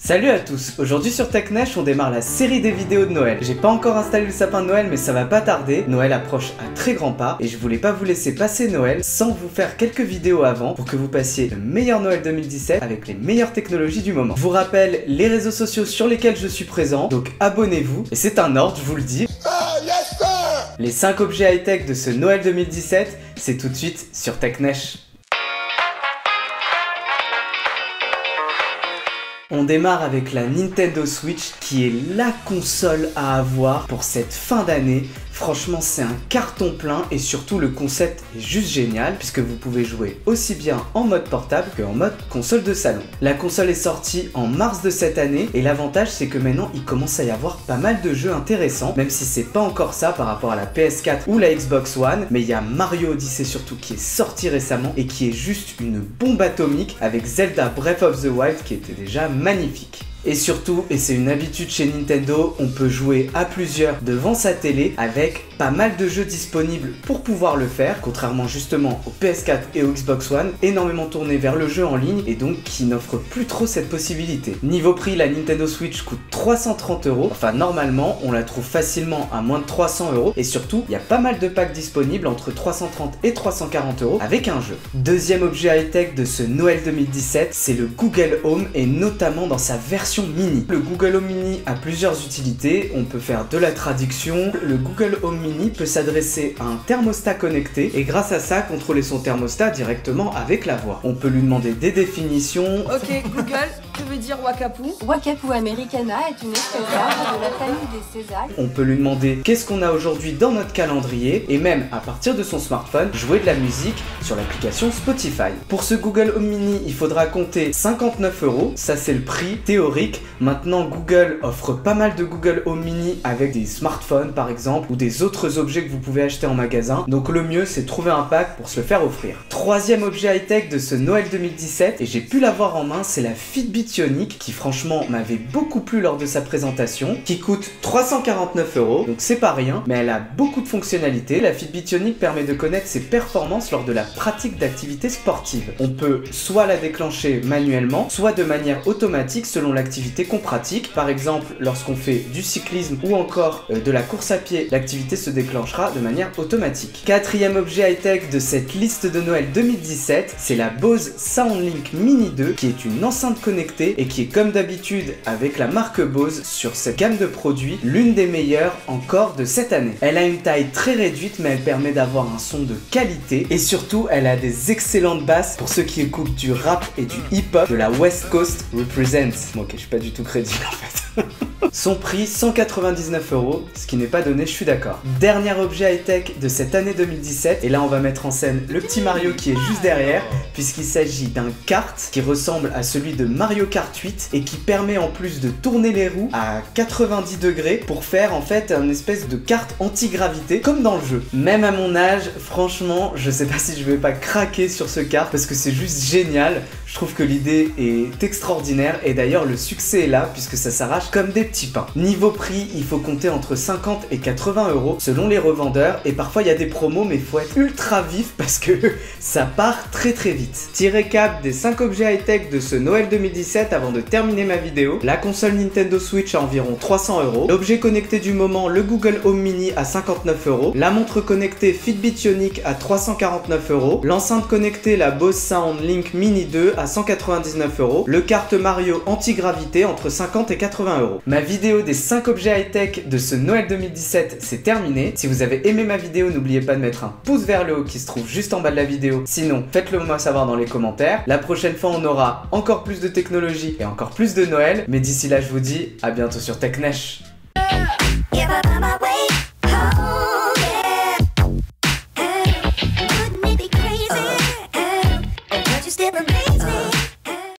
Salut à tous, aujourd'hui sur TechNesh on démarre la série des vidéos de Noël. J'ai pas encore installé le sapin de Noël mais ça va pas tarder, Noël approche à très grands pas et je voulais pas vous laisser passer Noël sans vous faire quelques vidéos avant pour que vous passiez le meilleur Noël 2017 avec les meilleures technologies du moment. Je vous rappelle les réseaux sociaux sur lesquels je suis présent, donc abonnez-vous et c'est un ordre, je vous le dis. Les 5 objets high-tech de ce Noël 2017, c'est tout de suite sur TechNesh. On démarre avec la Nintendo Switch qui est la console à avoir pour cette fin d'année. Franchement c'est un carton plein et surtout le concept est juste génial puisque vous pouvez jouer aussi bien en mode portable qu'en mode console de salon. La console est sortie en mars de cette année et l'avantage c'est que maintenant il commence à y avoir pas mal de jeux intéressants, même si c'est pas encore ça par rapport à la PS4 ou la Xbox One, mais il y a Mario Odyssey surtout qui est sorti récemment et qui est juste une bombe atomique avec Zelda Breath of the Wild qui était déjà magnifique. Et surtout, et c'est une habitude chez Nintendo, on peut jouer à plusieurs devant sa télé avec pas mal de jeux disponibles pour pouvoir le faire, contrairement justement au PS4 et au Xbox One, énormément tourné vers le jeu en ligne et donc qui n'offre plus trop cette possibilité. Niveau prix, la Nintendo Switch coûte 330 €, enfin normalement on la trouve facilement à moins de 300 € et surtout il y a pas mal de packs disponibles entre 330 et 340 € avec un jeu. Deuxième objet high-tech de ce Noël 2017, c'est le Google Home et notamment dans sa version mini. Le Google Home Mini a plusieurs utilités, on peut faire de la traduction, le Google Home Mini peut s'adresser à un thermostat connecté et grâce à ça contrôler son thermostat directement avec la voix. On peut lui demander des définitions. Ok Google, que veut dire Wakapu? Wakapu americana est une espèce d'arbre de la famille des césales. On peut lui demander qu'est-ce qu'on a aujourd'hui dans notre calendrier et même à partir de son smartphone jouer de la musique sur l'application Spotify. Pour ce Google Home Mini, il faudra compter 59 €, ça c'est le prix théorique. Maintenant Google offre pas mal de Google Home Mini avec des smartphones par exemple ou des autres objets que vous pouvez acheter en magasin, donc le mieux c'est de trouver un pack pour se le faire offrir. Troisième objet high-tech de ce Noël 2017 et j'ai pu l'avoir en main, c'est la Fitbit Ionic qui franchement m'avait beaucoup plu lors de sa présentation, qui coûte 349 €, donc c'est pas rien, mais elle a beaucoup de fonctionnalités. La Fitbit Ionic permet de connaître ses performances lors de la pratique d'activités sportives. On peut soit la déclencher manuellement, soit de manière automatique selon l'activité qu'on pratique. Par exemple, lorsqu'on fait du cyclisme ou encore de la course à pied, l'activité se déclenchera de manière automatique. Quatrième objet high-tech de cette liste de Noël 2017, c'est la Bose SoundLink Mini 2 qui est une enceinte connectée et qui est comme d'habitude avec la marque Bose sur cette gamme de produits, l'une des meilleures encore de cette année. Elle a une taille très réduite mais elle permet d'avoir un son de qualité et surtout elle a des excellentes basses pour ceux qui écoutent du rap et du hip-hop de la West Coast Represents. Bon, ok, je suis pas du tout crédible en fait. Son prix 199 €, ce qui n'est pas donné, je suis d'accord. Dernier objet high-tech de cette année 2017, et là on va mettre en scène le petit Mario qui est juste derrière, puisqu'il s'agit d'un kart qui ressemble à celui de Mario Kart 8 et qui permet en plus de tourner les roues à 90 degrés pour faire en fait une espèce de kart anti-gravité comme dans le jeu. Même à mon âge, franchement, je sais pas si je vais pas craquer sur ce kart parce que c'est juste génial. Je trouve que l'idée est extraordinaire et d'ailleurs le succès est là puisque ça s'arrache comme des petits pains. Niveau prix, il faut compter entre 50 et 80 € selon les revendeurs et parfois il y a des promos mais il faut être ultra vif parce que ça part très très vite. Petit récap des 5 objets high-tech de ce Noël 2017 avant de terminer ma vidéo. La console Nintendo Switch à environ 300 €, l'objet connecté du moment le Google Home Mini à 59 €, la montre connectée Fitbit Ionic à 349 €, l'enceinte connectée la Bose SoundLink Mini 2 à 199 €, le kart Mario anti-gravité entre 50 et 80 €. Ma vidéo des 5 objets high-tech de ce Noël 2017 c'est terminé. Si vous avez aimé ma vidéo, n'oubliez pas de mettre un pouce vers le haut qui se trouve juste en bas de la vidéo. Sinon, faites-le moi savoir dans les commentaires. La prochaine fois, on aura encore plus de technologie et encore plus de Noël. Mais d'ici là, je vous dis à bientôt sur TechNesh.